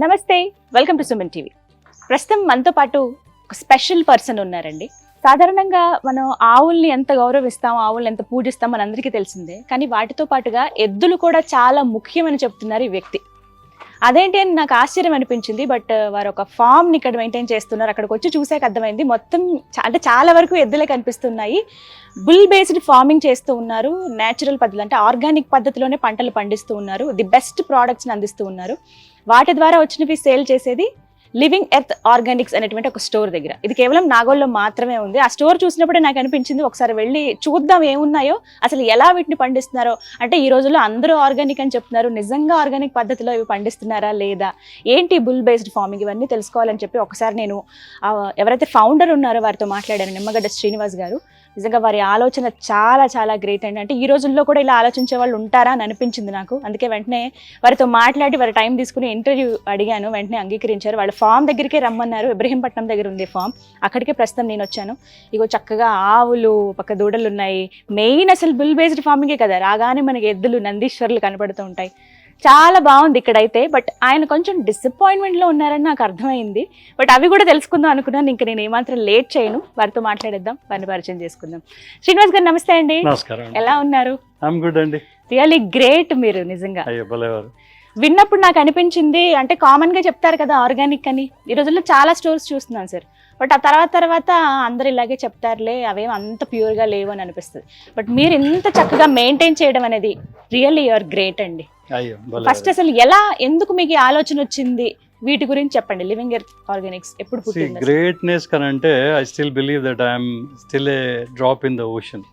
నమస్తే, welcome to Suman TV. ప్రస్తుతం మనతో పాటు ఒక స్పెషల్ పర్సన్ ఉన్నారండి. సాధారణంగా మనం ఆవుల్ని ఎంత గౌరవిస్తాం, ఆవుల్ని ఎంత పూజిస్తాం మనందరికీ తెలిసిందే. కానీ వాటితో పాటుగా ఎద్దులు కూడా చాలా ముఖ్యమని చెప్తున్నారు ఈ వ్యక్తి. అదేంటి అని నాకు ఆశ్చర్యం అనిపించింది. బట్ వారు ఒక ఫామ్ని ఇక్కడ మెయింటైన్ చేస్తున్నారు. అక్కడికి వచ్చి చూసాక అర్థమైంది మొత్తం అంటే చాలా వరకు ఎద్దులే కనిపిస్తున్నాయి. బుల్ బేస్డ్ ఫార్మింగ్ చేస్తూ ఉన్నారు. నేచురల్ పద్ధతి అంటే ఆర్గానిక్ పద్ధతిలోనే పంటలు పండిస్తూ ఉన్నారు. ది బెస్ట్ ప్రోడక్ట్స్ని అందిస్తూ ఉన్నారు. వాటి ద్వారా వచ్చినవి సేల్ చేసేది లివింగ్ ఎర్త్ ఆర్గానిక్స్ అనేటువంటి ఒక స్టోర్ దగ్గర. ఇది కేవలం నాగోల్లో మాత్రమే ఉంది. ఆ స్టోర్ చూసినప్పుడే నాకు అనిపించింది ఒకసారి వెళ్ళి చూద్దాం ఏమున్నాయో, అసలు ఎలా వీటిని పండిస్తున్నారో. అంటే ఈ రోజుల్లో అందరూ ఆర్గానిక్ అని చెప్తున్నారు, నిజంగా ఆర్గానిక్ పద్ధతిలో ఇవి పండిస్తున్నారా లేదా, ఏంటి బుల్ బేస్డ్ ఫార్మింగ్, ఇవన్నీ తెలుసుకోవాలని చెప్పి ఒకసారి నేను ఎవరైతే ఫౌండర్ ఉన్నారో వారితో మాట్లాడాను, నిమ్మగడ్డ శ్రీనివాస్ గారు. నిజంగా వారి ఆలోచన చాలా చాలా గ్రేట్ అండి. అంటే ఈ రోజుల్లో కూడా ఇలా ఆలోచించే వాళ్ళు ఉంటారా అని అనిపించింది నాకు. అందుకే వెంటనే వారితో మాట్లాడి వారి టైం తీసుకుని ఇంటర్వ్యూ అడిగాను. వెంటనే అంగీకరించారు. వాళ్ళ ఫామ్ దగ్గరికే రమ్మన్నారు. ఇబ్రహీంపట్నం దగ్గర ఉంది ఫామ్. అక్కడికే ప్రస్తుతం నేను వచ్చాను. ఇగో చక్కగా ఆవులు, పక్క దూడలు ఉన్నాయి. మెయిన్ అసలు బుల్ బేస్డ్ ఫార్మింగే కదా, రాగానే మనకి ఎద్దులు, నందీశ్వర్లు కనపడుతూ ఉంటాయి. చాలా బాగుంది ఇక్కడైతే. బట్ ఆయన కొంచెం డిసప్పాయింట్మెంట్లో ఉన్నారని నాకు అర్థమైంది. బట్ అవి కూడా తెలుసుకుందాం అనుకున్నాను. ఇంకా నేను ఏమాత్రం లేట్ చేయను, వారితో మాట్లాడేద్దాం, వారిని పరిచయం చేసుకుందాం. శ్రీనివాస్ గారు నమస్తే అండి. నమస్కారం. ఎలా ఉన్నారు? ఐఎమ్ గుడ్ అండి. Really great. మీరు నిజంగా విన్నప్పుడు నాకు అనిపించింది, అంటే కామన్ గా చెప్తారు కదా ఆర్గానిక్ అని. ఈ రోజుల్లో చాలా స్టోర్స్ చూస్తున్నాను సార్. బట్ ఆ తర్వాత అందరు ఇలాగే చెప్తారులే, అవేం అంత ప్యూర్గా లేవు అని అనిపిస్తుంది. బట్ మీరు ఇంత చక్కగా మెయింటైన్ చేయడం అనేది రియల్లీ యూఆర్ గ్రేట్ అండి. ఫస్ట్ అసలు ఎలా, ఎందుకు మీకు ఈ ఆలోచన వచ్చింది, వీటి గురించి చెప్పండి. లివింగ్ ఎర్త్ ఆర్గానిక్స్ ఎప్పుడు పుట్టింది? గ్రేట్నెస్ కనంటే I still believe that I'm still a drop in the ocean.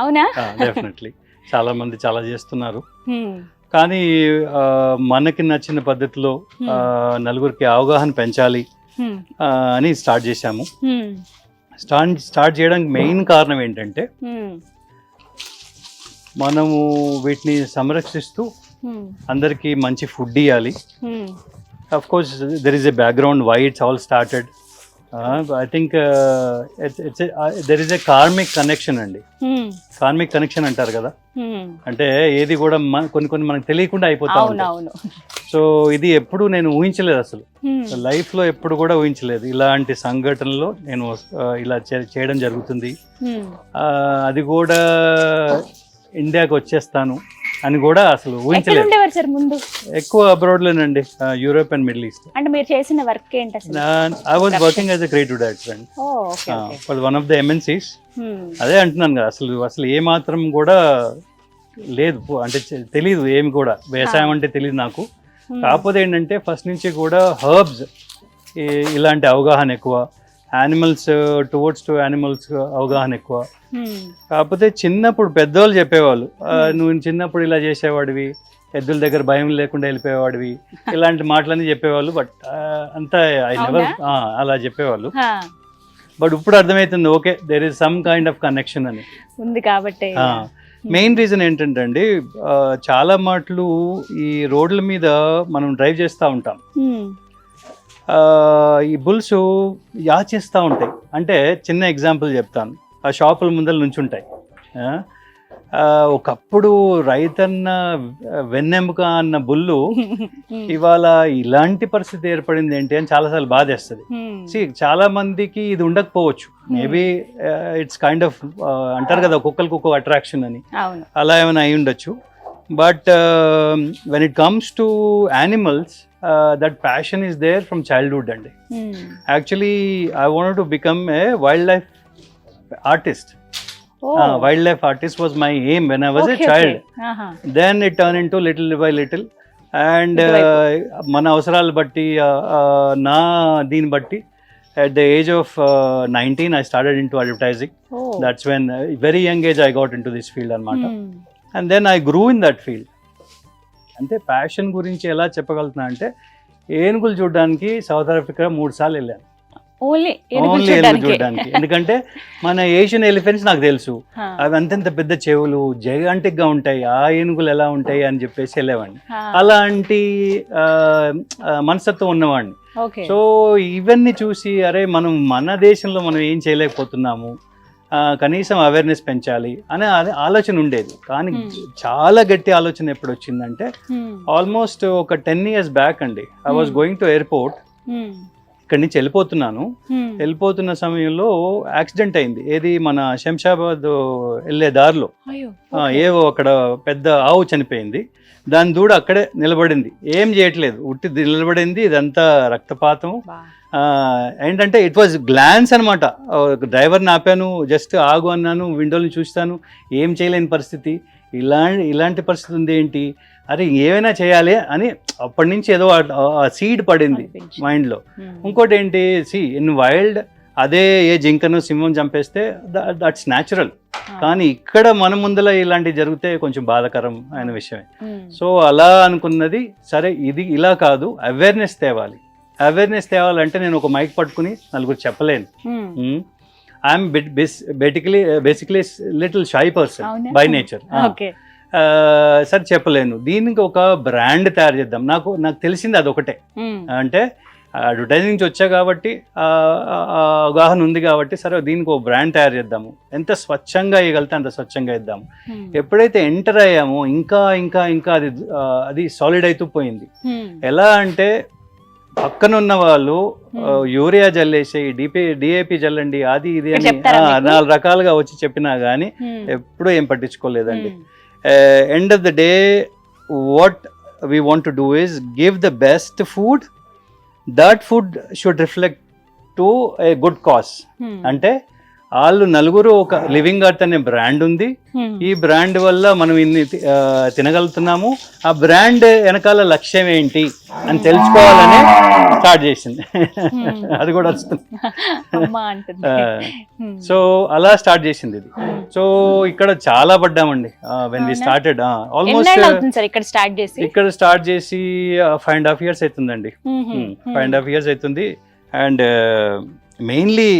అవునా? డెఫినెట్లీ. చాలా మంది చాలా చేస్తున్నారు, కానీ మనకి నచ్చిన పద్ధతిలో నలుగురికి అవగాహన పెంచాలి అని స్టార్ట్ చేశాము. స్టార్ట్ చేయడానికి మెయిన్ కారణం ఏంటంటే, మనము వీటిని సంరక్షిస్తూ అందరికి మంచి ఫుడ్ ఇవ్వాలి. Of course there is a background why it's all started. I think there is a karmic connection అండి. కార్మిక్ కనెక్షన్ అంటారు కదా, అంటే ఏది కూడా కొన్ని మనకు తెలియకుండా అయిపోతా ఉంటాయి. సో ఇది ఎప్పుడు నేను ఊహించలేదు, అసలు లైఫ్ లో ఎప్పుడు కూడా ఊహించలేదు. ఇలాంటి సంఘటనలో నేను ఇలా చేయడం జరుగుతుంది, అది కూడా ఇండియాకి వచ్చేస్తాను అని కూడా అసలు ఊహించలేదు. ముందు ఎక్కువ అబ్రాడ్ లోనండి, యూరోప్ అండ్ మిడిల్ ఈస్ట్. అంటే మీరు చేసిన వర్క్ ఏంటి అసలు? I was working as a creative director for one of the MNCs. అదే అంటున్నాను కదా, అసలు ఏ మాత్రం కూడా లేదు, అంటే తెలీదు ఏమి కూడా, వ్యవసాయం అంటే తెలియదు నాకు. కాకపోతే ఏంటంటే ఫస్ట్ నుంచి కూడా హర్బ్స్ ఇలాంటి అవగాహన ఎక్కువ, యానిమల్స్ టువర్డ్స్ టు యానిమల్స్ అవగాహన ఎక్కువ. కాకపోతే చిన్నప్పుడు పెద్దవాళ్ళు చెప్పేవాళ్ళు, నువ్వు చిన్నప్పుడు ఇలా చేసేవాడివి, ఎద్దుల దగ్గర భయం లేకుండా వెళ్ళిపోయేవాడివి, ఇలాంటి మాటలన్నీ చెప్పేవాళ్ళు. బట్ అంతా ఐ నెవర్ అలా చెప్పేవాళ్ళు. బట్ ఇప్పుడు అర్థమవుతుంది, okay there is some kind of connection అని ఉంది. కాబట్టి మెయిన్ రీజన్ ఏంటంటే అండి, చాలా మాటలు ఈ రోడ్ల మీద మనం డ్రైవ్ చేస్తూ ఉంటాం, ఈ బుల్స్ యాచేస్తూ ఉంటాయి. అంటే చిన్న ఎగ్జాంపుల్ చెప్తాను, ఆ షాపుల ముందర నుంచి ఉంటాయి. ఒకప్పుడు రైతన్న వెన్నెముక అన్న బుల్లు ఇవాళ ఇలాంటి పరిస్థితి ఏర్పడింది ఏంటి అని చాలాసార్లు బాధేస్తుంది. చాలా మందికి ఇది ఉండకపోవచ్చు, మేబీ ఇట్స్ కైండ్ ఆఫ్ అంటారు కదా కుక్కలకు ఒక్కొక్క అట్రాక్షన్ అని, అలా ఏమైనా అయి ఉండొచ్చు. But when it comes to animals, that passion is there from childhood and actually I wanted to become a wildlife artist. Wildlife artist was my aim when I was a child. Then it turned into little by little, and mana avasaralu batti na deen batti at the age of 19 I started into advertising. That's when very young age I got into this field anamata, and then I grew in that field. అంటే passion గురించి ఎలా చెప్పగలుగుతున్నా అంటే, ఏనుగులు చూడడానికి south Africa 3 సార్లు వెళ్ళాను, only ఏనుగులు చూడడానికి. ఎందుకంటే మన ఏషియన్ ఎలిఫెంట్స్ నాకు తెలుసు, అవి అంతంత పెద్ద చెవులు జైగాంటిక్ గా ఉంటాయి, ఆ ఏనుగులు ఎలా ఉంటాయి అని చెప్పేసి వెళ్ళేవాడిని. అలాంటి మనస్తత్వం ఉన్నవాడిని. సో ఇవన్నీ చూసి అరే మనం మన దేశంలో మనం ఏం చేయలేకపోతున్నాము కనీసం అవేర్నెస్ పెంచాలి అనే ఆలోచన ఉండేది. కానీ చాలా గట్టి ఆలోచన ఎప్పుడు వచ్చిందంటే ఆల్మోస్ట్ ఒక 10 years బ్యాక్ అండి. I was going to airport, ఇక్కడి నుంచి వెళ్ళిపోతున్న సమయంలో యాక్సిడెంట్ అయింది. ఏది మన శంషాబాద్ వెళ్ళే దారిలో ఏవో అక్కడ పెద్ద ఆవు చనిపోయింది. దాని దూడ అక్కడే నిలబడింది, ఏం చేయట్లేదు, ఉట్టి నిలబడింది. ఇదంతా రక్తపాతం. ఏంటంటే ఇట్ వాజ్ గ్లాన్స్ అనమాట. డ్రైవర్ని ఆపాను, జస్ట్ ఆగు అన్నాను, విండోని చూస్తాను, ఏం చేయలేని పరిస్థితి. ఇలాంటి పరిస్థితి ఉంది ఏంటి, అరే ఏమైనా చేయాలి అని అప్పటి నుంచి ఏదో సీడ్ పడింది మైండ్లో. ఇంకోటి ఏంటి, ఇన్ వైల్డ్ అదే ఏ జింకను సింహం చంపేస్తే దట్స్ న్యాచురల్. కానీ ఇక్కడ మన ముందర ఇలాంటివి జరిగితే కొంచెం బాధాకరం అయిన విషయమే. సో అలా అనుకున్నది, సరే ఇది ఇలా కాదు, అవేర్నెస్ తేవాలంటే నేను ఒక మైక్ పట్టుకుని నలుగురు చెప్పలేను. I'm basically little shy person by nature. సరే చెప్పలేను, దీనికి ఒక బ్రాండ్ తయారు చేద్దాం. నాకు తెలిసింది అదొకటే. అంటే అడ్వర్టైజింగ్ నుంచి వచ్చా కాబట్టి అవగాహన ఉంది కాబట్టి, సరే దీనికి ఒక బ్రాండ్ తయారు చేద్దాము, ఎంత స్వచ్ఛంగా ఇవ్వగలితే అంత స్వచ్ఛంగా ఇద్దాము. ఎప్పుడైతే ఎంటర్ అయ్యామో ఇంకా అది సాలిడ్ అవుతూ పోయింది. ఎలా అంటే పక్కనున్న వాళ్ళు యూరియా జల్లేసి డిఏపి జల్లండి, అది ఇది అని 4 రకాలుగా వచ్చి చెప్పినా కానీ ఎప్పుడూ ఏం పట్టించుకోలేదండి. End of the day, what we want to do is give the best food. That food should reflect to a good cause. అంటే వాళ్ళు నలుగురు ఒక లివింగ్ అర్త్ అనే బ్రాండ్ ఉంది. ఈ బ్రాండ్ వల్ల మనం ఇన్ని తినగలుగుతున్నాము. ఆ బ్రాండ్ వెనకాల లక్ష్యం ఏంటి అని తెలుసుకోవాలనే స్టార్ట్ చేసింది. అది కూడా వస్తుంది. సో అలా స్టార్ట్ చేసింది ఇది. సో ఇక్కడ చాలా పడ్డామండి వెన్ వి స్టార్టెడ్. ఆల్మోస్ట్ ఇక్కడ స్టార్ట్ చేసి 5.5 years అవుతుందండి. 5.5 years అవుతుంది. And mainly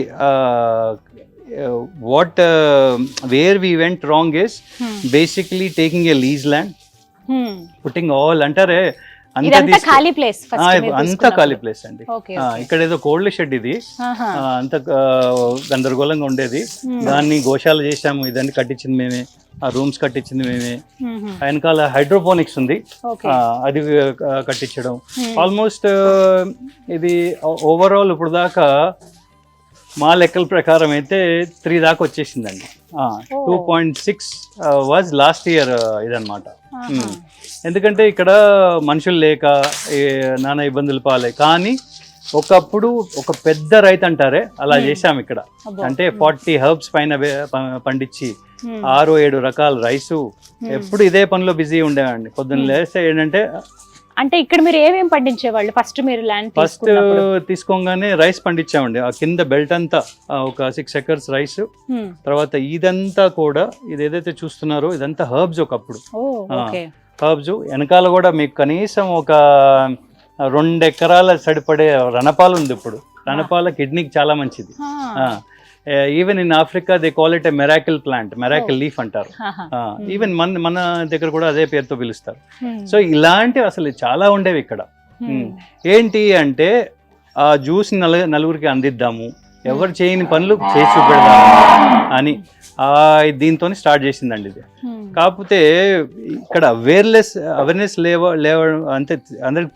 where we went wrong is basically taking a lease land, putting all అంటారే అంతా ఖాళీ ప్లేస్ అండి. ఇక్కడ ఏదో కోల్డ్ షెడ్, ఇది అంత గందరగోళంగా ఉండేది. దాన్ని గోశాల చేసాము. ఇదాన్ని కట్టించింది మేమే, ఆ రూమ్స్ కట్టించింది మేమే. వెనకాల హైడ్రోపోనిక్స్ ఉంది, అది కట్టించడం. ఆల్మోస్ట్ ఇది ఓవరాల్ ఇప్పుడు దాకా మా లెక్కల ప్రకారం అయితే 3 దాకా వచ్చేసిందండి. 2.6 వాజ్ లాస్ట్ ఇయర్ ఇదనమాట. ఎందుకంటే ఇక్కడ మనుషులు లేక నానా ఇబ్బందులు పాలే. కానీ ఒకప్పుడు ఒక పెద్ద రైతు అంటారే అలా చేశాం ఇక్కడ. అంటే 40 herbs పైన పండించి 6-7 రకాల రైసు. ఎప్పుడు ఇదే పనిలో బిజీ ఉండేవండి. పొద్దున్న లేస్తే ఏంటంటే, అంటే ఇక్కడ మీరు ఏమేమి పండించేవాళ్ళు? ఫస్ట్ తీసుకోగానే రైస్ పండించామండి. ఆ కింద బెల్ట్ అంతా ఒక 6 acres రైస్. తర్వాత ఇదంతా కూడా ఇది ఏదైతే చూస్తున్నారో ఇదంతా హర్బ్స్. ఒకప్పుడు హర్బ్స్. వెనకాల కూడా మీకు కనీసం ఒక 2 ఎకరాల సరిపడే రణపాలు ఉంది. ఇప్పుడు రణపాల కిడ్నీకి చాలా మంచిది. Even in Africa they call it a miracle plant, miracle leaf అంటారు. ఈవెన్ మన దగ్గర కూడా అదే పేరుతో పిలుస్తారు. సో ఇలాంటివి అసలు చాలా ఉండేవి ఇక్కడ. ఏంటి అంటే ఆ జ్యూస్ నలుగురికి అందిద్దాము, ఎవరు చేయని పనులు చేసి చూపెడదాము అని దీంతో స్టార్ట్ చేసిందండి ఇది. కాకపోతే ఇక్కడ అవేర్నెస్ లేవ అంటే అందరికి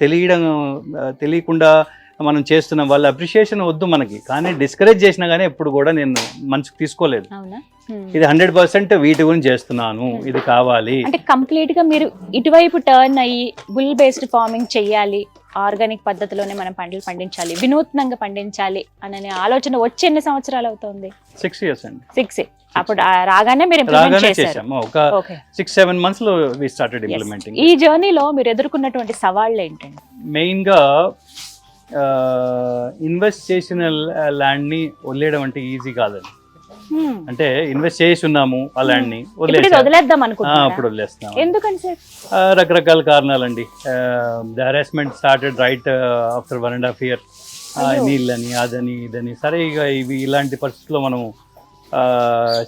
తెలియకుండా మనం చేస్తున్నాం. వాళ్ళ అప్రిషియేషన్ వద్దు మనకి, కానీ డిస్కరేజ్ చేసినా కానీ ఎప్పుడు కూడా నేను మనసుకు తీసుకోలేదు. ఇది 100% వీటి గురించి చేస్తున్నాను, ఇది కావాలి. అంటే కంప్లీట్ గా మీరు ఇటువైపు టర్న్ అయ్యి బుల్ బేస్డ్ ఫార్మింగ్ చెయ్యాలి, ఆర్గానిక్ పద్ధతిలోనే మనం పంటలు పండించాలి, వినూత్నంగా పండించాలి అనే ఆలోచన వచ్చి ఎన్ని సంవత్సరాలు అవుతుంది? 6 years అండి. 6. అప్పుడు రాగానే మీరు ఇంప్లిమెంట్ చేశారు. ఒక 6-7 months లో వి స్టార్టెడ్ ఇంప్లిమెంటింగ్. ఈ జర్నీలో మీరు ఎదుర్కొన్నటువంటి సవాళ్ళు ఏంటండి? మెయిన్ గా ఇన్వెస్ట్ చేసిన ల్యాండ్ ని వదిలేయడం అంటే ఈజీ కాదండి. అంటే ఇన్వెస్ట్ చేసి ఉన్నాము, ఆ ల్యాండ్ ని వదిలేద్దాం అనుకుంటున్నాం. ఇప్పుడు వదిలేస్తున్నాం. ఎందుకని సార్? రకరకాల కారణాలండి. The harassment started right after 1.5 years. నీళ్ళని అదని ఇదని. సరే ఇక ఇలాంటి పరిస్థితుల్లో మనం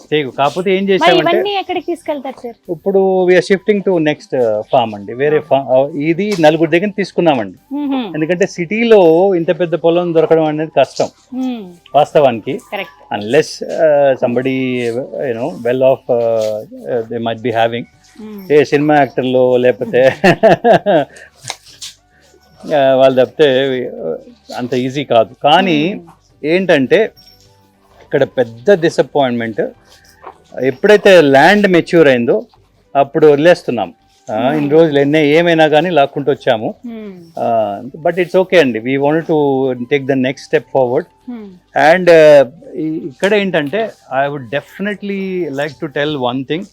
స్టేక్. కాకపోతే ఏం మరి చేసామంటే ఇవన్నీ ఎక్కడికి తీసుకెళ్తారు సార్? ఇప్పుడు we're shifting to next farm అండి, వేరే ఫామ్. ఇది నలుగురు దగ్గర తీసుకున్నామండి, ఎందుకంటే సిటీలో ఇంత పెద్ద పొలం దొరకడం అనేది కష్టం వాస్తవానికి. Correct. Unless somebody you know well off they might be having, ఏ సినిమా యాక్టర్లో లేకపోతే వాళ్ళు తప్పితే అంత ఈజీ కాదు. కానీ ఏంటంటే ఇక్కడ పెద్ద డిసప్పాయింట్మెంట్, ఎప్పుడైతే ల్యాండ్ మెచ్యూర్ అయిందో అప్పుడు వదిలేస్తున్నాం. ఇన్ని రోజులు ఏమైనా కానీ లాక్కుంటూ వచ్చాము. బట్ ఇట్స్ ఓకే అండి, we want to take the next step forward. And ఇక్కడ ఏంటంటే I would definitely like to tell one thing,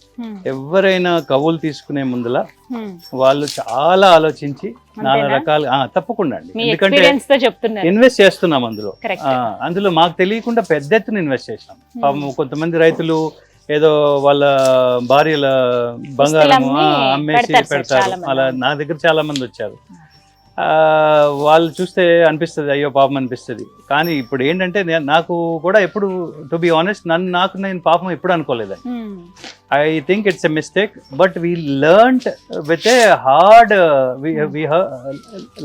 ఎవరైనా కవులు తీసుకునే ముందుల వాళ్ళు చాలా ఆలోచించి నానా రకాల తప్పకుండా అండి, ఎందుకంటే ఇన్వెస్ట్ చేస్తున్నాం అందులో మాకు తెలియకుండా పెద్ద ఎత్తున ఇన్వెస్ట్ చేసినాం. కొంతమంది రైతులు ఏదో వాళ్ళ భార్యల బంగారం అమ్మేసి పెడతారు, అలా నా దగ్గర చాలా మంది వచ్చారు. వాళ్ళు చూస్తే అనిపిస్తుంది అయ్యో పాపం అనిపిస్తుంది. కానీ ఇప్పుడు ఏంటంటే నాకు కూడా ఎప్పుడు టు బి ఆనెస్ట్ నేను పాపం ఎప్పుడు అనుకోలేదండి. I think it's a mistake, but we learned with a hard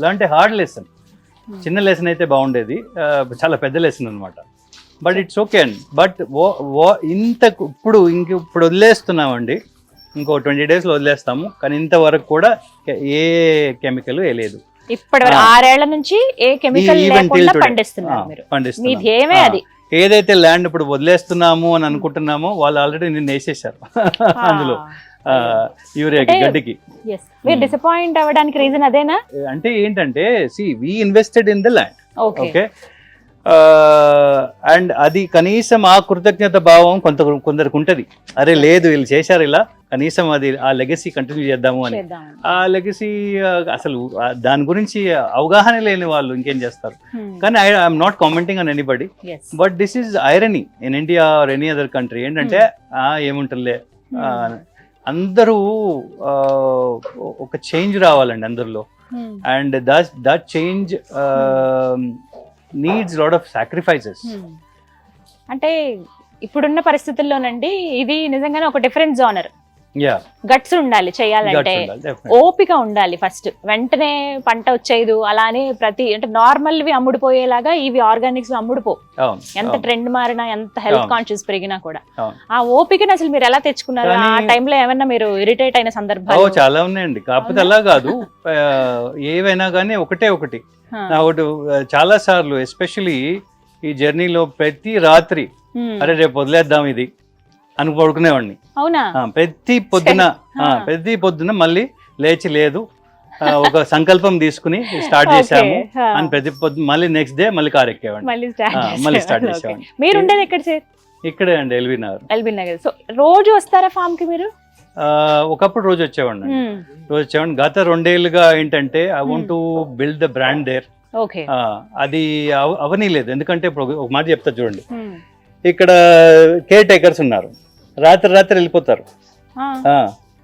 learned a hard lesson. చిన్న లెసన్ అయితే బాగుండేది, చాలా పెద్ద లెసన్ అనమాట. బట్ ఇట్స్ ఓకే అండి. బట్ ఇప్పుడు వదిలేస్తున్నామండి, ఇంకో 20 days వదిలేస్తాము. కానీ ఇంతవరకు కూడా ఏ కెమికల్ వేయలేదు. ఇప్పటి 6 ఏళ్ల నుంచి ఏ కెమికల్ లేకుండా పండిస్తున్నారు. అది ఏదైతే ల్యాండ్ ఇప్పుడు వదిలేస్తున్నాము అని అనుకుంటున్నామో వాళ్ళు ఆల్రెడీ నిన్ను వేసేసారు అందులో యూరియాకి, గడ్డికి. మీరు డిసప్పాయింట్ అవ్వడానికి రీజన్ అదేనా? అంటే ఏంటంటే we invested in the land, okay, and అది కనీసం ఆ కృతజ్ఞత భావం కొందరికి ఉంటది. అరే లేదు వీళ్ళు చేశారు ఇలా, కనీసం అది ఆ లెగసీ కంటిన్యూ చేద్దాము అని. ఆ లెగసీ అసలు దాని గురించి అవగాహన లేని వాళ్ళు ఇంకేం చేస్తారు. కానీ I'm not commenting on anybody, but this is irony in India or any other country. ఏంటంటే ఏముంటుందిలే, అందరూ ఒక చేంజ్ రావాలండి అందరిలో. And that change needs lot of sacrifices. అంటే ఇప్పుడున్న పరిస్థితుల్లోనండి ఇది నిజంగానే ఒక డిఫరెంట్ జోనర్. గట్స్ ఉండాలి చేయాలంటే, ఓపిక ఉండాలి ఫస్ట్. వెంటనే పంట వచ్చేది అలానే ప్రతి అంటే నార్మల్ వి అమ్ముడుపోయేలాగా ఇవి ఆర్గానిక్స్ అమ్ముడుపో. ఎంత ట్రెండ్ మారినా, ఎంత హెల్త్ కాన్షియస్ పెరిగినా కూడా ఆ ఓపికని అసలు మీరు ఎలా తెచ్చుకున్నారు? ఆ టైంలో ఏమన్నా మీరు ఇరిటేట్ అయిన సందర్భాలు? చాలా ఉన్నాయండి, కాకపోతే అలా కాదు. ఏవైనా కానీ ఒకటి చాలా సార్లు ఎస్పెషలీ ఈ జర్నీలో ప్రతి రాత్రి అరే రేపు వదిలేద్దాం ఇది అని పడుకునేవాడిని. అవునా? ప్రతి పొద్దున మళ్ళీ లేచి లేదు ఒక సంకల్పం తీసుకుని స్టార్ట్ చేసాము అని ప్రతి పొద్దున మళ్ళీ నెక్స్ట్ డే మళ్ళీ కార్ ఎక్కేవాడిని, మళ్ళీ స్టార్ట్ చేసేవాడిని. మీరు ఉండేది ఎక్కడ సార్? ఇక్కడే అండి, ఎల్బీ నగర్. సో రోజు వస్తారా ఫామ్ కి మీరు? ఒకప్పుడు రోజు వచ్చేవాడిని. గత 2 ఏళ్ళుగా ఏంటంటే I want to build the brand there. అది అవనీలేదు, ఎందుకంటే ఇప్పుడు ఒక మాట చెప్తా చూడండి. ఇక్కడ కేర్ టేకర్స్ ఉన్నారు, రాత్రి వెళ్ళిపోతారు.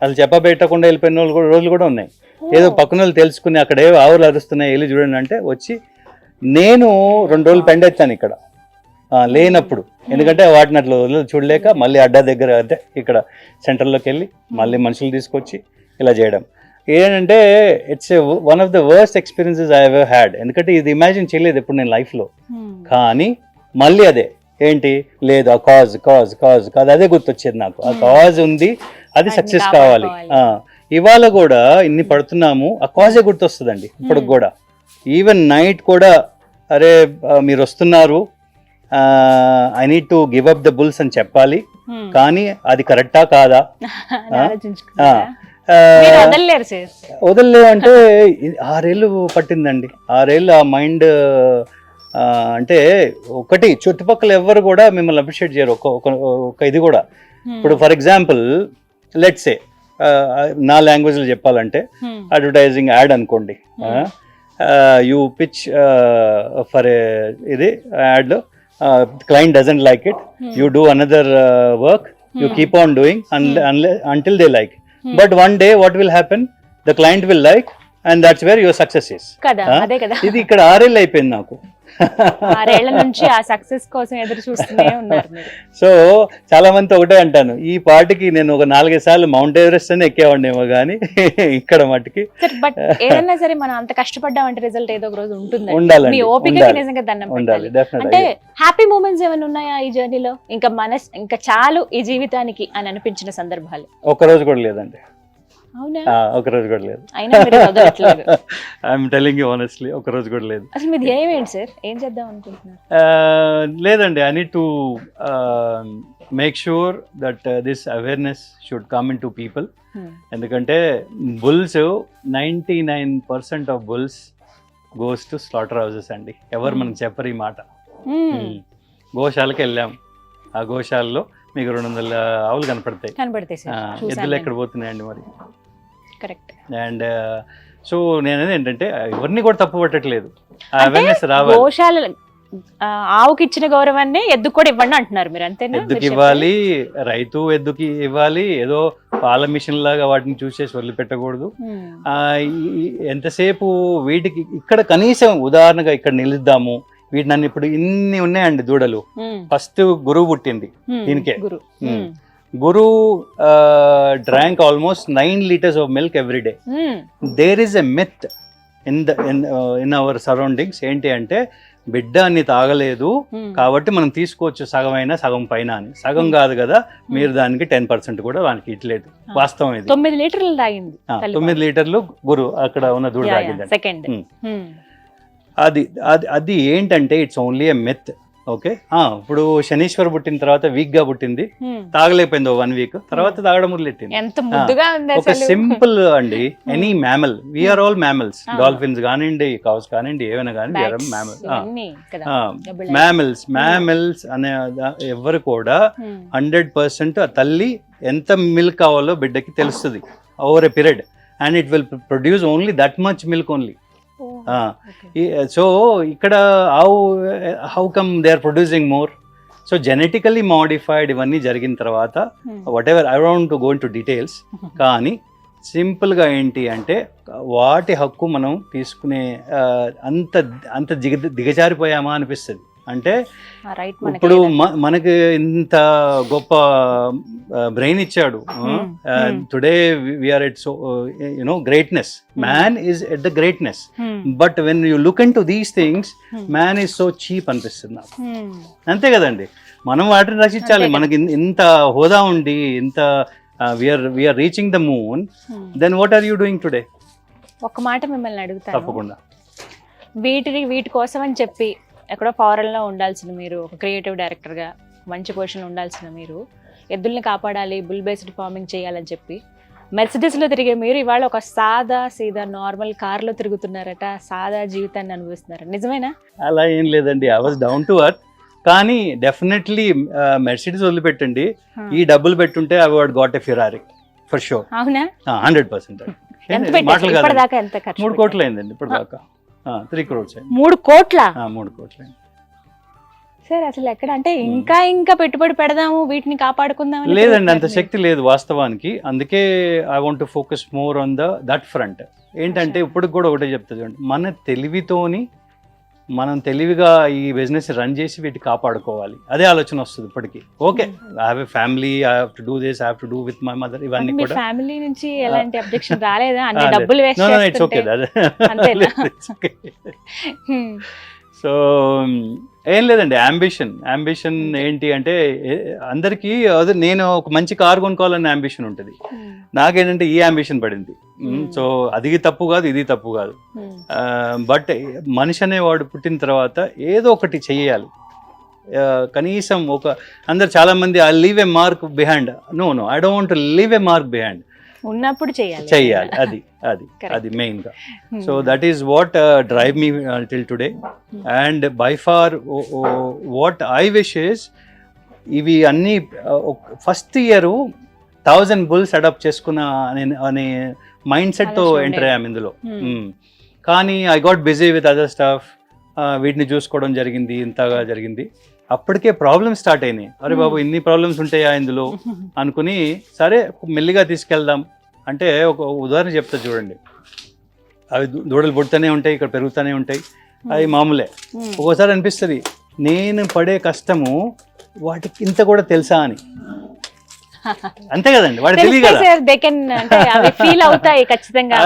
అసలు చెప్పబెట్టకుండా వెళ్ళిపోయిన రోజులు కూడా ఉన్నాయి. ఏదో పక్కన వాళ్ళు తెలుసుకుని అక్కడ ఏవో ఆవులు అరుస్తున్నాయి వెళ్ళి చూడండి అంటే వచ్చి నేను 2 రోజులు పెండెత్తాను ఇక్కడ లేనప్పుడు. ఎందుకంటే వాటిని అట్లా చూడలేక మళ్ళీ అడ్డా దగ్గర అంటే ఇక్కడ సెంటర్లోకి వెళ్ళి మళ్ళీ మనుషులు తీసుకొచ్చి ఇలా చేయడం ఏంటంటే it's one of the worst experiences I ever had. ఎందుకంటే ఇది ఇమాజిన్ చేయలేదు ఎప్పుడు నేను లైఫ్లో. కానీ మళ్ళీ అదే ఏంటి లేదు, ఆ కాజ్ అదే గుర్తొచ్చేది నాకు. ఆ కాజ్ ఉంది, అది సక్సెస్ కావాలి. ఇవాళ కూడా ఇన్ని పడుతున్నాము, ఆ కాజే గుర్తొస్తుందండి ఇప్పుడు కూడా. ఈవెన్ నైట్ కూడా అరే మీరు వస్తున్నారు, I need to give up the bulls అని చెప్పాలి. కానీ అది కరెక్టా కాదా వదలలేవు అంటే 6 ఏళ్ళు పట్టిందండి. 6 ఏళ్ళు ఆ మైండ్ అంటే ఒకటి చుట్టుపక్కల ఎవరు కూడా మిమ్మల్ని అప్రిషియేట్ చేయరు. ఒక ఇది కూడా ఇప్పుడు ఫర్ ఎగ్జాంపుల్ లెట్స్ సే నా లాంగ్వేజ్లో చెప్పాలంటే అడ్వర్టైజింగ్ యాడ్ అనుకోండి, యూ పిచ్ ఫర్ ఇది add, client doesn't like it, you do another work, you keep on doing until they like. But one day what will happen, the client will like and that's where your success is. కదా, అదే కదా. ఇది ఇక్కడ 6 ఏళ్ళు అయిపోయింది నాకు. 6 ఏళ్ల నుంచి ఆ సక్సెస్ కోసం ఎదురు చూస్తూనే ఉన్నారు మీరు. సో చాలా మంది ఒకటే అంటాను, ఈ పాటికి నేను ఒక 4-5 సార్లు మౌంట్ ఎవరెస్ట్ అని ఎక్కేవాడినేమో కానీ ఇక్కడ మట్టుకి. బట్ ఏదైనా సరే మనం అంత కష్టపడ్డామంటే రిజల్ట్ ఏదో ఒక రోజు ఉంటుంది. ఉండాలండి, మీ ఓపికకి నిజంగా దండం ఉండాలి. పెట్టాలి. అంటే హ్యాపీ మూమెంట్స్ ఏమైనా ఉన్నాయా ఈ జర్నీలో? ఇంకా చాలు ఈ జీవితానికి అని అనిపించిన సందర్భాలు? ఒక్కరోజు కూడా లేదండి. అవునా? ఒకరోజు కూడా లేదు. అయినా మీరు వదలట్లేదు. ఐఎమ్ టెల్లింగ్ యూ ఆనెస్ట్లీ, ఒక రోజు కూడా లేదు. అసలు మీది ఏమేంటి సార్? ఏం చేద్దాం అనుకుంటున్నారు? లేదండి, I need to make sure that this awareness should come in to people. ఎందుకంటే bulls 99% of bulls goes to slaughter houses అండి. ఎవరు మనకు చెప్పరు ఈ మాట. గోశాలకు వెళ్ళాం, ఆ గోశాలలో మీకు 200 ఆవులు కనపడతాయి. ఎద్దులు ఎక్కడ పోతున్నాయండి మరి? కరెక్ట్. అండ్ సో నేను ఏంటంటే ఎవరిని కూడా తప్పు పట్టట్లేదు, అవేర్నెస్ రావాలి. గోశాల ఆవుకి ఇచ్చిన గౌరవాన్ని ఎద్దుకు కూడా ఇవ్వండి అంటున్నారు మీరు, అంతేనా? ఎద్దుకి ఇవ్వాలి, రైతు ఎద్దుకి ఇవ్వాలి. ఏదో పాల మిషన్ లాగా వాటిని చూసేసి వదిలిపెట్టకూడదు. ఎంతసేపు వీటికి ఇక్కడ కనీసం ఉదాహరణగా ఇక్కడ నిలుద్దాము, వీటిని నన్ను ఇప్పుడు ఇన్ని ఉన్నాయండి దూడలు. ఫస్ట్ గురువు పుట్టింది దీనికే. గురు drank almost 9 liters of milk every day. There is a myth in our surroundings. ఏంటి అంటే బిడ్డ అన్ని తాగలేదు కాబట్టి మనం తీసుకోవచ్చు సగమైనా సగం పైన అని. సగం కాదు కదా, మీరు దానికి 10% కూడా వానికి ఇట్లేదు. వాస్తవం ఇది. 9 లీటర్లు తాగింది. 9 లీటర్లు గురు అక్కడ ఉన్న దూడ తాగింది. అది ఏంటంటే it's only a myth. Okay, ఇప్పుడు శనీశ్వర్ పుట్టిన తర్వాత వీక్ గా పుట్టింది, తాగలేకపోయింది 1 week, తర్వాత తాగడం మొదలెట్టింది. ఒక సింపుల్ అండి, any mammal, we are all mammals. Dolphins కానివ్వండి, కౌస్ కానివ్వండి, ఏమైనా కానీ మ్యామల్స్ అనే ఎవరు కూడా 100% ఆ తల్లి ఎంత మిల్క్ కావాలో బిడ్డకి తెలుస్తుంది over a period, and it will produce only that much milk only. So ఇక్కడ how come they are producing more? So genetically modified ఇవన్నీ జరిగిన తర్వాత whatever, I don't go in to details, కానీ సింపుల్గా ఏంటి అంటే వాటి హక్కు మనం తీసుకునే అంత దిగజారిపోయామా అనిపిస్తుంది. అంటే ఇప్పుడు మనకి ఇంత గొప్ప బ్రెయిన్ ఇచ్చాడు. Today we are at so you know greatness. Man is at the greatness, but when you look into these things man is so cheap అనిపిస్తుంది నాకు. అంతే కదండి, మనం వాటిని రక్షించాలి. మనకి ఇంత హోదా ఉండి, ఇంత we are reaching the moon, then what are you doing today? ఒక మాట మిమ్మల్ని అడుగుతాను. తప్పకుండా. వీటి కోసం అని చెప్పి ఎక్కడో ఫారెన్లో ఉండాల్సిన మీరు, ఒక క్రియేటివ్ డైరెక్టర్గా మంచి పొజిషన్ ఉండాల్సిన మీరు, ఎద్దుల్ని కాపాడాలి, బుల్ బేస్డ్ ఫార్మింగ్ చేయాలని చెప్పి మెర్సిడెస్లో తిరిగే మీరు ఇవాళ ఒక సాదా సీదా నార్మల్ కార్లో తిరుగుతున్నారట, సాదా జీవితాన్ని అనుభవిస్తున్నారు. నిజమేనా? అలా ఏం లేదండి, I was down to earth. కానీ డెఫినెట్లీ మెర్సిడెస్ వదిలిపెట్టండి, ఈ డబ్బులు పెట్టుంటే I would got a Ferrari for sure. అవునా? 100%. మాటలు కాదు. 3 కోట్లు అయిందండి ఇప్పటిదాకా. 3 crores. 3 కోట్ల? 3 కోట్లు. సార్ అసలు ఎక్కడ అంటే ఇంకా పెట్టుబడి పెడదాము, వీటిని కాపాడుకుందాం? లేదండి, అంత శక్తి లేదు వాస్తవానికి. అందుకే I want to focus more on that front. ఏంటంటే ఇప్పుడు కూడా ఒకటే చెప్తా చూడండి, మన తెలివితోని మనం తెలివిగా ఈ బిజినెస్ రన్ చేసి వీటిని కాపాడుకోవాలి, అదే ఆలోచన వస్తుంది ఇప్పటికీ. Okay, I have a family, I have to do this, I have to do with my mother, ఇవన్నీ కూడా. ఫ్యామిలీ నుంచి ఎలాంటి అబ్జెక్షన్ రాలేదా? అన్ని డబ్బులు వేస్ట్ చేస్తుంటే ఇట్స్ ఓకే, అంతేనా? సో ఏం లేదండి, అంబిషన్ ఏంటి అంటే అందరికీ అదే, నేను ఒక మంచి కారు కొనుక్కోవాలన్న అంబిషన్ ఉంటుంది. నాకేంటంటే ఈ అంబిషన్ పడింది. సో అది తప్పు కాదు, ఇది తప్పు కాదు. బట్ మనిషి అనేవాడు పుట్టిన తర్వాత ఏదో ఒకటి చెయ్యాలి. కనీసం అందరు చాలా మంది I leave a mark behind. No, I don't want to leave a mark behind. ఉన్నప్పుడు చెయ్యాలి, అది మెయిన్ గా. So that is what drive me till today. And by far what I wish is, ఇవి అన్ని ఫస్ట్ ఇయర్ 1000 bulls అడాప్ట్ చేసుకున్న అనే mind set తో enter అయ్యాము ఇందులో. కానీ I got busy with other stuff. వీటిని చూసుకోవడం జరిగింది, ఇంతగా జరిగింది. అప్పటికే ప్రాబ్లమ్స్ స్టార్ట్ అయినాయి. అరే బాబు, ఇన్ని ప్రాబ్లమ్స్ ఉంటాయా ఇందులో అనుకుని, సరే మెల్లిగా తీసుకెళ్దాం అంటే ఒక ఉదాహరణ చెప్తా చూడండి. అవి దూడలు పుడుతూనే ఉంటాయి, ఇక్కడ పెరుగుతూనే ఉంటాయి, అవి మామూలే. ఒక్కోసారి అనిపిస్తుంది నేను పడే కష్టము వాటికి ఇంత కూడా తెలుసా అని. అంతే కదండి, వాడికి తెలియదు కదా. ఫీల్ అవుతాయి ఖచ్చితంగా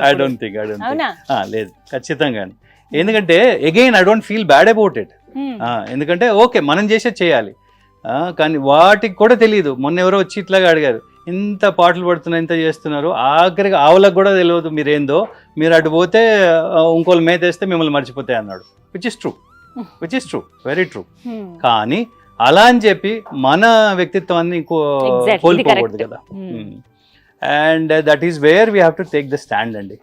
ఐ డోంట్ థింక్ లేదు ఖచ్చితంగా. ఎందుకంటే again I don't feel bad about it. ఎందుకంటే ఓకే మనం చేసేది చేయాలి, కానీ వాటికి కూడా తెలియదు. మొన్న ఎవరో వచ్చి ఇట్లాగా అడిగారు, ఇంత పాటలు పడుతున్నారు, ఇంత చేస్తున్నారు, ఆఖరికి ఆవులకు కూడా తెలియదు మీరేందో, మీరు అటు పోతే ఇంకోళ్ళు మేతేస్తే మిమ్మల్ని మర్చిపోతాయి అన్నాడు. Which is true, very true. కానీ అలా అని చెప్పి మన వ్యక్తిత్వాన్ని కోల్పోకూడదు కదా. And that is where we have to take the stand అండి.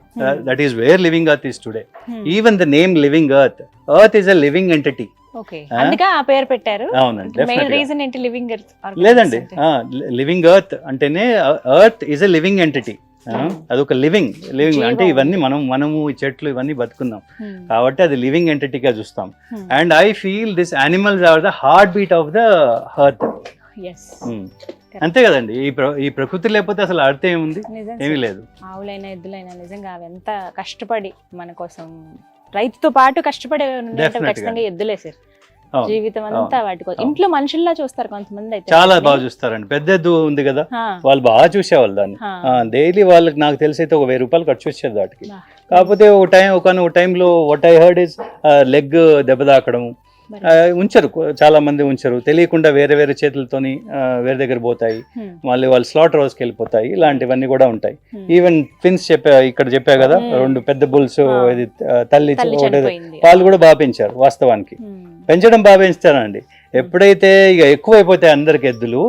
That is where living earth is today. Even the name living earth, earth is a living entity. అవునండి, లేదండి, లివింగ్ ఎర్త్ అంటేనే earth is a living entity. అదొక living అంటే ఇవన్నీ మనము ఈ చెట్లు ఇవన్నీ బతుకున్నాం కాబట్టి అది లివింగ్ ఎంటిటీగా చూస్తాం. And I feel this animals are the heartbeat of the earth. అంతే కదండి, ఈ ప్రకృతి లేకపోతే అసలు అర్థం ఏముంది, ఏమీ లేదు. ఆవులైనా ఎద్దులైనా నిజంగా అవి ఎంత కష్టపడి మన కోసం, రైతుతో పాటు కష్టపడే ఖచ్చితంగా ఎద్దులే సార్. జీవితం అంతా వాటి కోసం. ఇంట్లో మనుషుల్లా చూస్తారు కొంతమంది అయితే, చాలా బాగా చూస్తారండి. పెద్ద ఎద్దు ఉంది కదా, వాళ్ళు బాగా చూసేవాళ్ళు దాన్ని. డైలీ వాళ్ళకి నాకు తెలిసి అయితే 1,000 రూపాయలు ఖర్చు వచ్చేది వాటికి. కాకపోతే ఒక టైంలో what I heard is leg దెబ్బ తాకడం, ఉంచరు, చాలా మంది ఉంచరు, తెలియకుండా వేరే వేరే చేతులతోని వేరే దగ్గర పోతాయి, మళ్ళీ వాళ్ళు స్లాటర్ హౌస్కి వెళ్ళిపోతాయి, ఇలాంటివన్నీ కూడా ఉంటాయి. ఈవెన్ ట్విన్స్ ఇక్కడ చెప్పా కదా, 2 పెద్ద బుల్స్, ఇది తల్లి వాళ్ళు కూడా బాగా పెంచారు. వాస్తవానికి పెంచడం బాగా పెంచుతారండి. ఎప్పుడైతే ఇక ఎక్కువైపోతాయి అందరికి ఎద్దులు,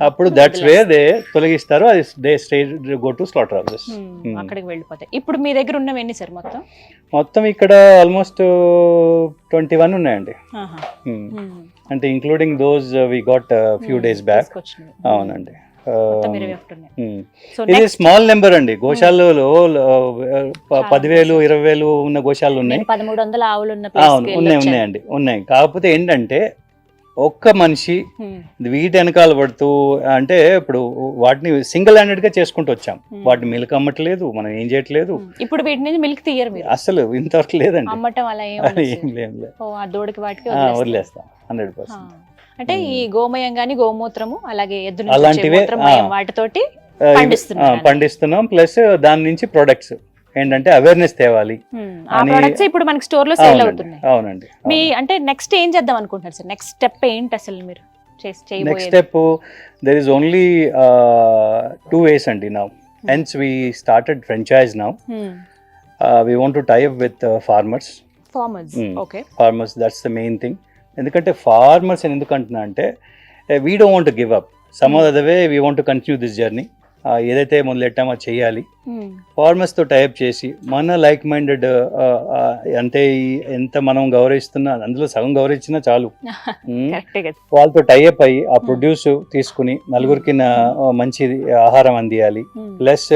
అప్పుడు దట్స్ వే దే తొలగిస్తారు, అది they stage go to slaughter houses, అక్కడికి వెళ్ళిపోతాయి. ఇప్పుడు మీ దగ్గర ఉన్నవి ఎన్ని సార్ మొత్తం ఇక్కడ ఆల్మోస్ట్ 21 ఉన్నాయండి. అంటే including those we got few days back. అవునండి, ఇది స్మాల్ నెంబర్ అండి. గోశాలలో 10,000 20,000 ఉన్న గోశాలు ఉన్నాయి. 1300 ఆవులు ఉన్నాయి. కాకపోతే ఏంటంటే ఒక్క మనిషి వీటి వెనకాల పడుతూ, అంటే ఇప్పుడు వాటిని సింగిల్ హ్యాండెడ్ గా చేసుకుంటూ వచ్చాం. వాటిని మిల్క్ అమ్మట్లేదు, మనం ఏం చేయట్లేదు. ఇప్పుడు వీటి నుంచి మిల్క్ తీయరు అసలు, ఇంతవరకు లేదండి. అమ్మటం అలా ఏం లేదు, వదిలేస్తాం 100%. అంటే ఈ గోమయం గాని, గోమూత్రము, అలాగే ఎద్దు అలాంటివి వాటితోటి పండిస్తున్నాం. ప్లస్ దాని నుంచి ప్రొడక్ట్స్ ఏంటంటే అవేర్నెస్ తేవాలి. ఇప్పుడు మనకి స్టోర్ లో సేల్ అవుతున్నాయి. అవునండి. మీ అంటే నెక్స్ట్ ఏం చేద్దాం అనుకుంటున్నారు సార్? నెక్స్ట్ స్టెప్ ఏంటి అసలు మీరు చేయబోయేది? Next step there is only 2 ways అండి. Now hence we started franchise now. We want to tie up with farmers. Okay, farmers, that's the main thing. ఎందుకంటే ఫార్మర్స్ ఎందుకు అంటున్నా అంటే, we don't want to give up. Some other way we want to continue this journey. ఏదైతే మొదలెట్టామో చేయాలి. ఫార్మర్స్తో type చేసి మన like minded, అంటే ఎంత మనం గౌరవిస్తున్నా అందులో సగం గౌరవించినా చాలు, వాళ్ళతో టైఅప్ అయ్యి ఆ ప్రొడ్యూస్ తీసుకుని నలుగురికి మంచి ఆహారం అందియాలి. ప్లస్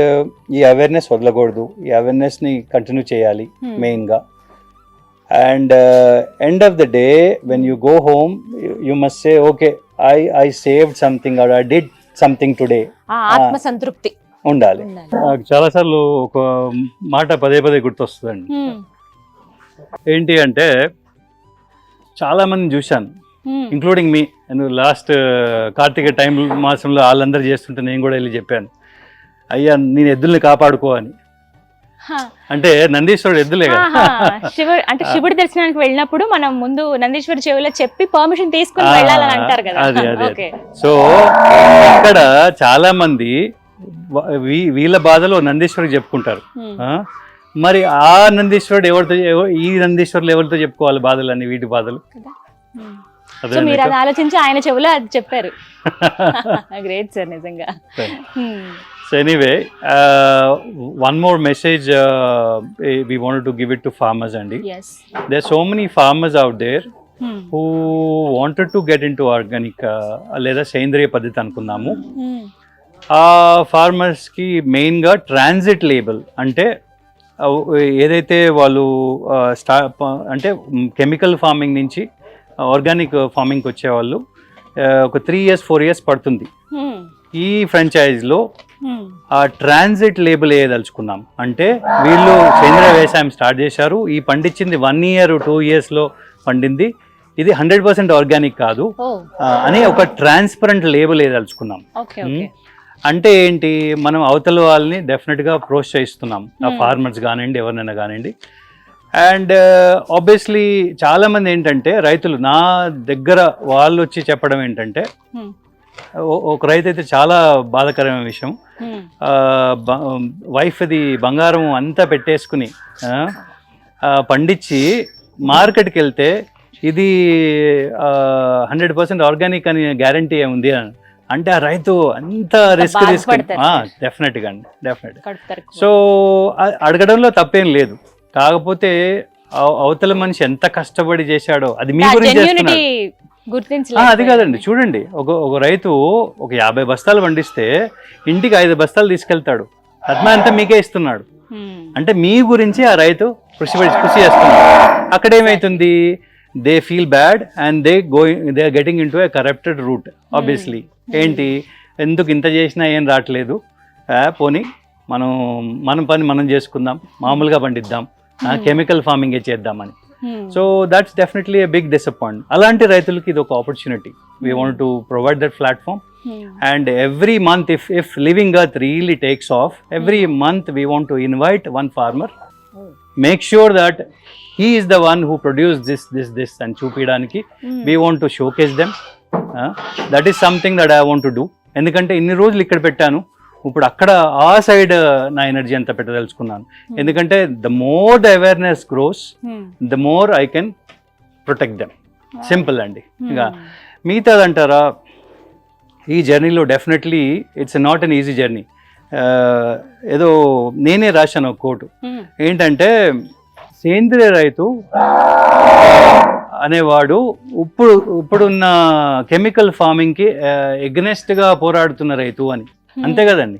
ఈ అవేర్నెస్ వదలకూడదు, ఈ అవేర్నెస్ ని కంటిన్యూ చేయాలి మెయిన్ గా. And end of the day when you go home you must say okay, I saved something or I did something today. ఆత్మ సంతృప్తి ఉండాలి. చాలా సార్లు ఒక మాట పదే పదే గుర్తొస్తుందండి. ఏంటి అంటే, చాలా మంది చూశాను, ఇంక్లూడింగ్ మీ. లాస్ట్ కార్తీక టైం మాసంలో వాళ్ళందరూ చేస్తుంటే నేను కూడా వెళ్ళి చెప్పాను, అయ్యా నేను ఎద్దుల్ని కాపాడుకో అని. అంటే నందీశ్వరుడు ఎద్దులే కదా. అంటే శివుడి దర్శనానికి వెళ్ళినప్పుడు మనం ముందు నందీశ్వరుడు చెవిలో చెప్పి పర్మిషన్ తీసుకుని వెళ్ళాలని అంటారు కదా. సో ఇక్కడ చాలా మంది వీళ్ళ బాధలు నందీశ్వరుడికి చెప్పుకుంటారు. మరి ఆ నందీశ్వరుడు ఎవరితో, ఈ నందీశ్వరులు ఎవరితో చెప్పుకోవాలి బాధలు, వీటి బాధలు? మీరు అది ఆలోచించి ఆయన చెవిలో అది చెప్పారు. గ్రేట్ సార్, నిజంగా. So anyway, one more message we wanted to give it to farmers, Andy. Yes. There are so many farmers out there who wanted to get into organic లేదా సేంద్రియ పద్ధతి అనుకున్నాము. ఆ ఫార్మర్స్కి మెయిన్గా ట్రాన్సిట్ లేబుల్, అంటే ఏదైతే వాళ్ళు అంటే కెమికల్ ఫార్మింగ్ నుంచి ఆర్గానిక్ ఫార్మింగ్కి వచ్చేవాళ్ళు ఒక 3 years 4 years పడుతుంది. ఈ ఫ్రాంచైజీలో ఆ ట్రాన్సిట్ లేబుల్ వేయదలుచుకున్నాం. అంటే వీళ్ళు సేంద్రియ వ్యవసాయం స్టార్ట్ చేశారు, ఈ పండించింది 1 year 2 yearsలో పండింది, ఇది 100% ఆర్గానిక్ కాదు అని ఒక ట్రాన్స్పరెంట్ లేబుల్ వేయదలుచుకున్నాం. అంటే ఏంటి, మనం అవతల వాళ్ళని డెఫినెట్గా ప్రోత్సహిస్తున్నాం, ఆ ఫార్మర్స్ కానివ్వండి ఎవరినైనా కానివ్వండి. అండ్ ఆబ్వియస్లీ చాలామంది ఏంటంటే రైతులు నా దగ్గర వాళ్ళు వచ్చి చెప్పడం ఏంటంటే, ఒక రైతు అయితే చాలా బాధాకరమైన విషయం, వైఫ్ అది బంగారం అంతా పెట్టేసుకుని పండించి మార్కెట్కి వెళ్తే ఇది 100% ఆర్గానిక్ అని గ్యారంటీ ఉంది అని అంటే ఆ రైతు అంత రిస్క్ డెఫినెట్గా అండి, డెఫినెట్. సో అడగడంలో తప్పేం లేదు, కాకపోతే అవతల మనిషి ఎంత కష్టపడి చేశాడో అది మీ గురించి అది కాదండి. చూడండి, ఒక రైతు ఒక 50 బస్తాలు పండిస్తే ఇంటికి 5 బస్తాలు తీసుకెళ్తాడు, అట్లా అంతా మీకే ఇస్తున్నాడు. అంటే మీ గురించి ఆ రైతు కృషి చేస్తున్నాడు. అక్కడ ఏమైతుంది, they feel bad and they are getting into a corrupted route. Obviously ఏంటి, ఎందుకు ఇంత చేసినా ఏం రావట్లేదు, పోనీ మన పని మనం చేసుకుందాం, మామూలుగా పండిద్దాం, కెమికల్ ఫార్మింగే చేద్దామని. So that's definitely a big disappoint. అలాంటి రైతులకి ఇది ఒక opportunity. We want to provide that platform. And every month, if Living Earth really takes off, every month we want to invite one farmer, make sure that he is the one who produced this and చూపిడానికి we want to showcase them. That is something that I want to do. ఎందుకంటే ఇన్ని రోజులు ఇక్కడ పెట్టాను, ఇప్పుడు అక్కడ ఆ side నా energy అంతా పెట్టదలుచుకున్నాను. ఎందుకంటే the more the awareness gross, the more I can protect them. Simple అండి. ఇంకా మిగతాదంటారా, ఈ జర్నీలో definitely it's not an easy journey. ఏదో నేనే రాశాను ఒక కోటు, ఏంటంటే సేంద్రియ రైతు అనేవాడు ఇప్పుడున్న కెమికల్ ఫార్మింగ్కి ఎగ్నెస్ట్గా పోరాడుతున్న రైతు అని. అంతే కదండి.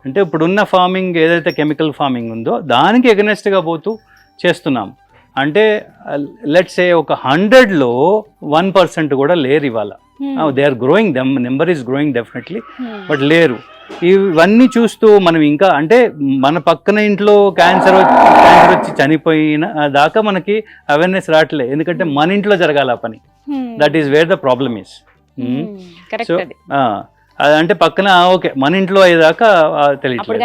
అంటే ఇప్పుడున్న ఫార్మింగ్ ఏదైతే కెమికల్ ఫార్మింగ్ ఉందో దానికి ఎగ్నెస్ట్గా పోతూ చేస్తున్నాం. అంటే లెట్స్ సే ఒక 100లో 1% కూడా లేరు ఇవాళ. They are growing, them number is growing definitely, but లేరు. ఇవన్నీ చూస్తూ మనం ఇంకా అంటే మన పక్కన ఇంట్లో క్యాన్సర్ వచ్చి చనిపోయిన దాకా మనకి అవేర్నెస్ రావట్లే, ఎందుకంటే మన ఇంట్లో జరగాల పని. That is wear the problem is. So అంటే పక్కన ఓకే మన ఇంట్లో అయ్యేదాకా తెలియట్లేదు.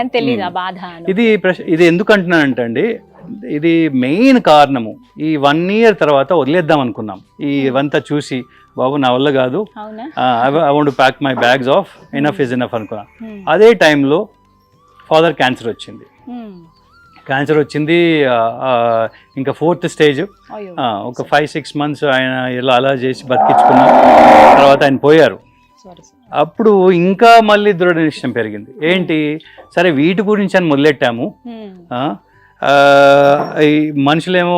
ఇది ఎందుకు అంటున్నానంటే అండి, ఇది మెయిన్ కారణము. ఈ 1 year తర్వాత వదిలేద్దాం అనుకున్నాం, ఇవంతా చూసి బాబు నా వల్ల కాదు, I want to pack my bags of, enough is enough అనుకున్నాం. అదే టైంలో ఫాదర్ క్యాన్సర్ వచ్చింది. ఇంకా 4th stage. ఒక 5-6 months ఆయన ఇలా అలా చేసి బతికించుకున్నాం. తర్వాత ఆయన పోయారు. అప్పుడు ఇంకా మళ్ళీ దృఢ నిశ్చయం పెరిగింది. ఏంటి, సరే వీటి గురించి అని మొదలెట్టాము, ఈ మనుషులేమో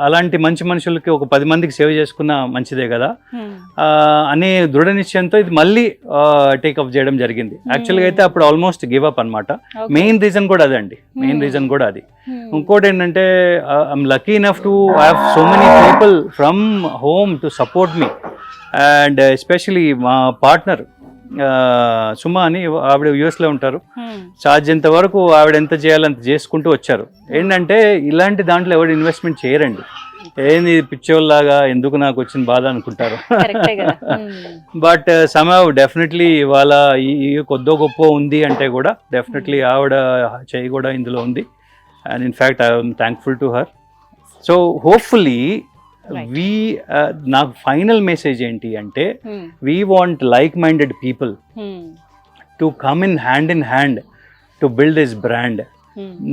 అలాంటి మంచి మనుషులకి ఒక 10 మందికి సేవ చేసుకున్న మంచిదే కదా అనే దృఢ నిశ్చయంతో ఇది మళ్ళీ టేకప్ చేయడం జరిగింది. యాక్చువల్గా అయితే అప్పుడు ఆల్మోస్ట్ గివ్ అప్ అనమాట. మెయిన్ రీజన్ కూడా అదే అండి, మెయిన్ రీజన్ కూడా అది. ఇంకోటి ఏంటంటే I'm lucky enough to have so many people from home to support me. And especially మా పార్ట్నర్ సుమా అని, ఆవిడ యుఎస్లో ఉంటారు. సాధ్యంత వరకు ఆవిడ ఎంత చేయాలంత చేసుకుంటూ వచ్చారు. ఏంటంటే ఇలాంటి దాంట్లో ఎవరు ఇన్వెస్ట్మెంట్ చేయరండి. ఏంది పిచ్చోళ్ళలాగా ఎందుకు నాకు వచ్చిన బాధ అనుకుంటారు. బట్ సమ్హౌ డెఫినెట్లీ ఇవాళ ఈ కొద్దో గొప్ప ఉంది అంటే కూడా డెఫినెట్లీ ఆవిడ చేయి కూడా ఇందులో ఉంది. And in fact I'm thankful to her. So hopefully నాకు ఫైనల్ మెసేజ్ ఏంటి అంటే, we want like minded people to come in hand to build this brand,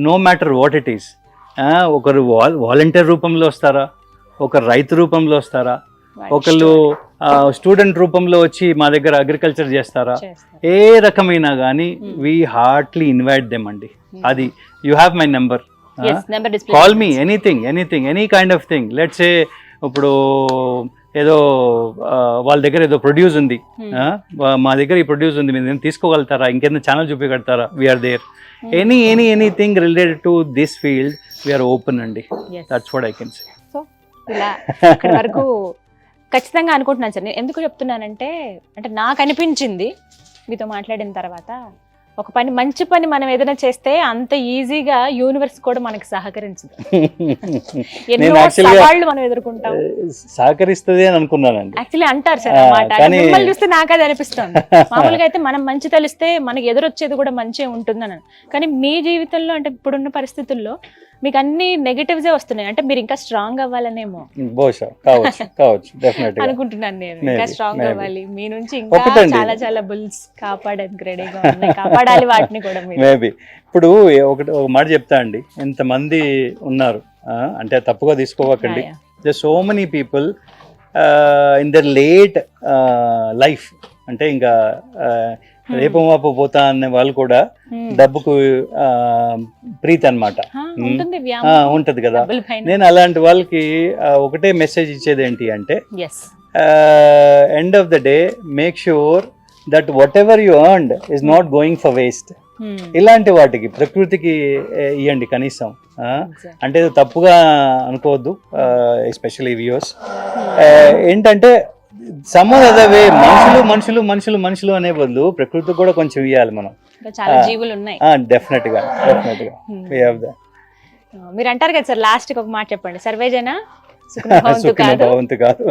no matter what it is. ఒకరు వాలంటీర్ రూపంలో వస్తారా, ఒకరు రైతు రూపంలో వస్తారా, ఒకళ్ళు స్టూడెంట్ రూపంలో వచ్చి మా దగ్గర అగ్రికల్చర్ చేస్తారా, ఏ రకమైనా కానీ వీ హార్ట్లీ ఇన్వైట్ దెమ్ అండి. అది you have my number, call me anything, any kind of thing. Let's say ఇప్పుడు ఏదో వాళ్ళ దగ్గర ఏదో ప్రొడ్యూస్ ఉంది, మా దగ్గర ఈ ప్రొడ్యూస్ ఉంది, మీరు తీసుకోగలుగుతారా, ఇంకేదైనా ఛానల్ చూపించగలుగుతారా, we are there. Anything related to this field we are open అండి. That's what I can say. So ఇలా అక్కడి వరకు ఖచ్చితంగా అనుకుంటున్నాను సార్. నేను ఎందుకు చెప్తున్నానంటే, అంటే నాకు అనిపించింది మీతో మాట్లాడిన తర్వాత ఒక పని మంచి పని మనం ఏదైనా చేస్తే అంత ఈజీగా యూనివర్స్ కూడా మనకి సహకరించదు. ఎన్నో సవాళ్ళు మనం ఎదుర్కొంటాం. సహకరిస్తుంది అని అనుకున్నానండి. యాక్చువల్లీ అంటారు సార్ అన్నమాట. మిమ్మల్ని చూస్తే నాకు అది అనిపిస్తుంది. మామూలుగా అయితే మనం మంచి తెలిస్తే మనకి ఎదురొచ్చేది కూడా మంచి ఉంటుందని. కానీ మీ జీవితంలో అంటే ఇప్పుడున్న పరిస్థితుల్లో మీకు అన్ని నెగటివ్సే వస్తున్నాయి. అంటే మీరు ఇంకా స్ట్రాంగ్ అవ్వాలనేమో బహుశా కావచ్చు డెఫినెట్గా అనుకుంటున్నాను నేను. ఇంకా స్ట్రాంగ్ అవ్వాలి, మీ నుంచి ఇంకా చాలా చాలా బుల్స్ కాపాడడానికి రెడీగా ఉన్నాయి, కాపాడాలి వాటిని కూడా. మేబీ ఇప్పుడు ఒక మాట చెప్తా అండి, ఎంతమంది ఉన్నారు అంటే తప్పుగా తీసుకోవకండి. They so many people in their late life, అంటే ఇంకా రేపు మాపు పోతా అనే వాళ్ళు కూడా డబ్బుకు ప్రీతి అన్నమాట ఉంటది కదా. నేను అలాంటి వాళ్ళకి ఒకటే మెసేజ్ ఇచ్చేది ఏంటి అంటే, end of the day make sure that what ever you earned is not going for waste. ఇలాంటి వాటికి ప్రకృతికి ఇవ్వండి కనీసం. అంటే తప్పుగా అనుకోవద్దు, ఎస్పెషల్లీ వ్యూవర్స్. ఏంటంటే సమ్ అదర్ వే, మనుషులు అనే బదులు ప్రకృతికి కూడా కొంచెం ఇవ్వాలి మనం. చాలా జీవులు ఉన్నాయి. డెఫినెట్ గా we have that. మీరు అంటారు కదా సార్, లాస్ట్ కి ఒక మాట చెప్పండి. సర్వేజన సుఖినోభవంతు కాదు,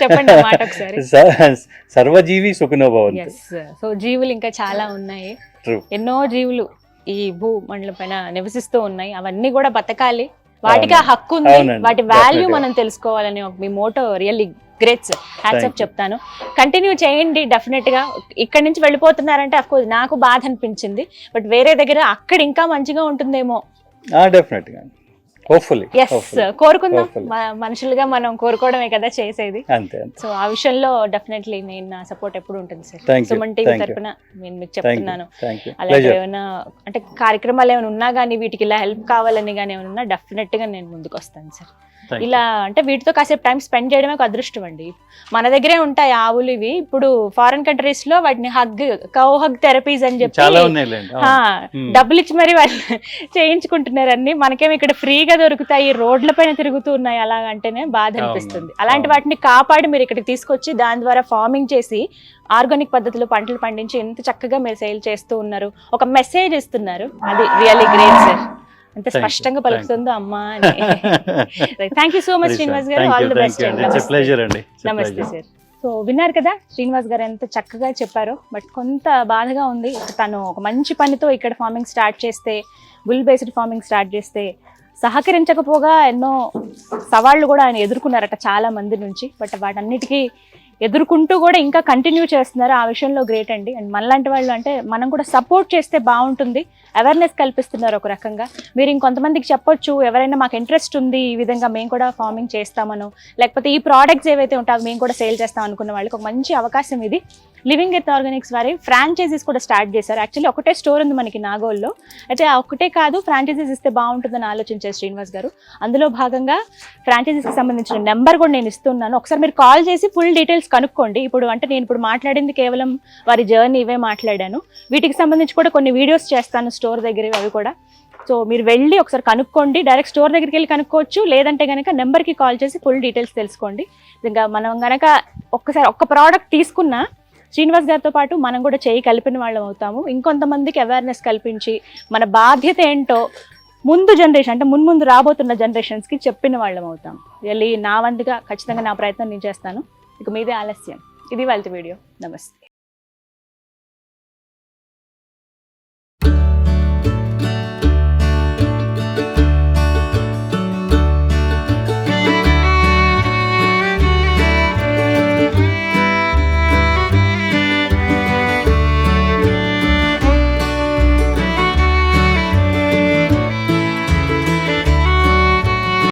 చెప్పండి ఆ మాట ఒకసారి. సర్వజీవి సుఖినోభవంతు. సో జీవులు ఇంకా చాలా ఉన్నాయి, ఎన్నో జీవులు ఈ భూమండలం పైన నివసిస్తూ ఉన్నాయి. అవన్నీ కూడా బతకాలి, వాటికి ఆ హక్కు ఉంది, వాటి వాల్యూ మనం తెలుసుకోవాలని మీ motto. Really great sir, hats off చెప్తాను. కంటిన్యూ చేయండి డెఫినెట్ గా. ఇక్కడ నుంచి వెళ్ళిపోతున్నారంటే అఫ్ కోర్స్ నాకు బాధ అనిపించింది, బట్ వేరే దగ్గర అక్కడ ఇంకా మంచిగా ఉంటుందేమో. డెఫినెట్ గా, హోప్ఫుల్లీ. కోరుకుందాం, మనుషులుగా మనం కోరుకోవడమే కదా చేసేది. సో ఆ విషయంలో డెఫినెట్లీ నేను నా సపోర్ట్ ఎప్పుడు ఉంటుంది సార్. సుమన్ టీవీ తరపున నేను మీకు చెప్తున్నాను. అలాగే ఏమైనా అంటే కార్యక్రమాలు ఏమైనా ఉన్నా కానీ, వీటికి ఇలా హెల్ప్ కావాలని కానీ ఏమైనా ఉన్నా డెఫినెట్ గా నేను ముందుకు వస్తాను సార్. ఇలా అంటే వీటితో కాసేపు టైం స్పెండ్ చేయడమే ఒక అదృష్టం అండి. మన దగ్గరే ఉంటాయి ఆవులు ఇవి. ఇప్పుడు ఫారెన్ కంట్రీస్ లో వాటిని కౌ హగ్ థెరపీస్ అని చెప్పి డబ్బులు ఇచ్చి మరి వాళ్ళు చేయించుకుంటున్నారు అన్ని. మనకేమో ఇక్కడ ఫ్రీగా దొరుకుతాయి, రోడ్ల పైన తిరుగుతూ ఉన్నాయి. అలాగంటేనే బాధ అనిపిస్తుంది. అలాంటి వాటిని కాపాడి మీరు ఇక్కడికి తీసుకొచ్చి దాని ద్వారా ఫార్మింగ్ చేసి ఆర్గానిక్ పద్ధతిలో పంటలు పండించి ఎంత చక్కగా మీరు సేల్ చేస్తూ ఉన్నారు, ఒక మెసేజ్ ఇస్తున్నారు. అది రియల్లీ గ్రేట్ సార్. ఎంత స్పష్టంగా పలుకుతుందో అమ్మా అని. Thank you so much Srinivas గారు. All the best. నమస్తే సార్. సో విన్నారు కదా శ్రీనివాస్ గారు ఎంత చక్కగా చెప్పారో. బట్ కొంత బాధగా ఉంది, తను ఒక మంచి పనితో ఇక్కడ ఫార్మింగ్ స్టార్ట్ చేస్తే, బుల్ బేస్డ్ ఫార్మింగ్ స్టార్ట్ చేస్తే సహకరించకపోగా ఎన్నో సవాళ్ళు కూడా ఆయన ఎదుర్కొన్నారట చాలా మంది నుంచి. బట్ వాటన్నిటికీ ఎదుర్కొంటూ కూడా ఇంకా కంటిన్యూ చేస్తున్నారు. ఆ విషయంలో గ్రేట్ అండి. అండ్ మనలాంటి వాళ్ళు అంటే మనం కూడా సపోర్ట్ చేస్తే బాగుంటుంది, అవేర్నెస్ కల్పిస్తున్నారు ఒక రకంగా. మీరు ఇంకొంతమందికి చెప్పొచ్చు, ఎవరైనా మాకు ఇంట్రెస్ట్ ఉంది ఈ విధంగా మేము కూడా ఫార్మింగ్ చేస్తామనో, లేకపోతే ఈ ప్రోడక్ట్స్ ఏవైతే ఉంటాయో మేము కూడా సేల్ చేస్తాం అనుకున్న వాళ్ళకి ఒక మంచి అవకాశం ఇది. లివింగ్ ఎర్త్ ఆర్గానిక్స్ వారి ఫ్రాంచైజీస్ కూడా స్టార్ట్ చేశారు. యాక్చువల్లీ ఒకటే స్టోర్ ఉంది మనకి నాగోల్లో. అయితే ఆ ఒకటే కాదు, ఫ్రాంచైజీస్ ఇస్తే బాగుంటుందని ఆలోచించారు శ్రీనివాస్ గారు. అందులో భాగంగా ఫ్రాంచైజీస్కి సంబంధించిన నెంబర్ కూడా నేను ఇస్తున్నాను. ఒకసారి మీరు కాల్ చేసి ఫుల్ డీటెయిల్స్ కనుక్కోండి. నేను ఇప్పుడు మాట్లాడింది కేవలం వారి జర్నీ ఇవే మాట్లాడాను. వీటికి సంబంధించి కూడా కొన్ని వీడియోస్ చేస్తాను స్టోర్ దగ్గర, అవి కూడా. సో మీరు వెళ్ళి ఒకసారి కనుక్కోండి, డైరెక్ట్ స్టోర్ దగ్గరికి వెళ్ళి కనుక్కోవచ్చు. లేదంటే కనుక నెంబర్కి కాల్ చేసి ఫుల్ డీటెయిల్స్ తెలుసుకోండి. ఇంకా మనం కనుక ఒక్క ప్రోడక్ట్ తీసుకున్నా శ్రీనివాస్ గారితో పాటు మనం కూడా చేయి కలిపిన వాళ్ళం అవుతాము. ఇంకొంతమందికి అవేర్నెస్ కల్పించి మన బాధ్యత ఏంటో ముందు జనరేషన్ అంటే ముందు రాబోతున్న జనరేషన్స్కి చెప్పిన వాళ్ళం అవుతాం. వెళ్ళి నా వంతుగా ఖచ్చితంగా నా ప్రయత్నం నేను చేస్తాను. ఇక మీదే ఆలస్యం. ఇది వాళ్ళ వీడియో. నమస్తే.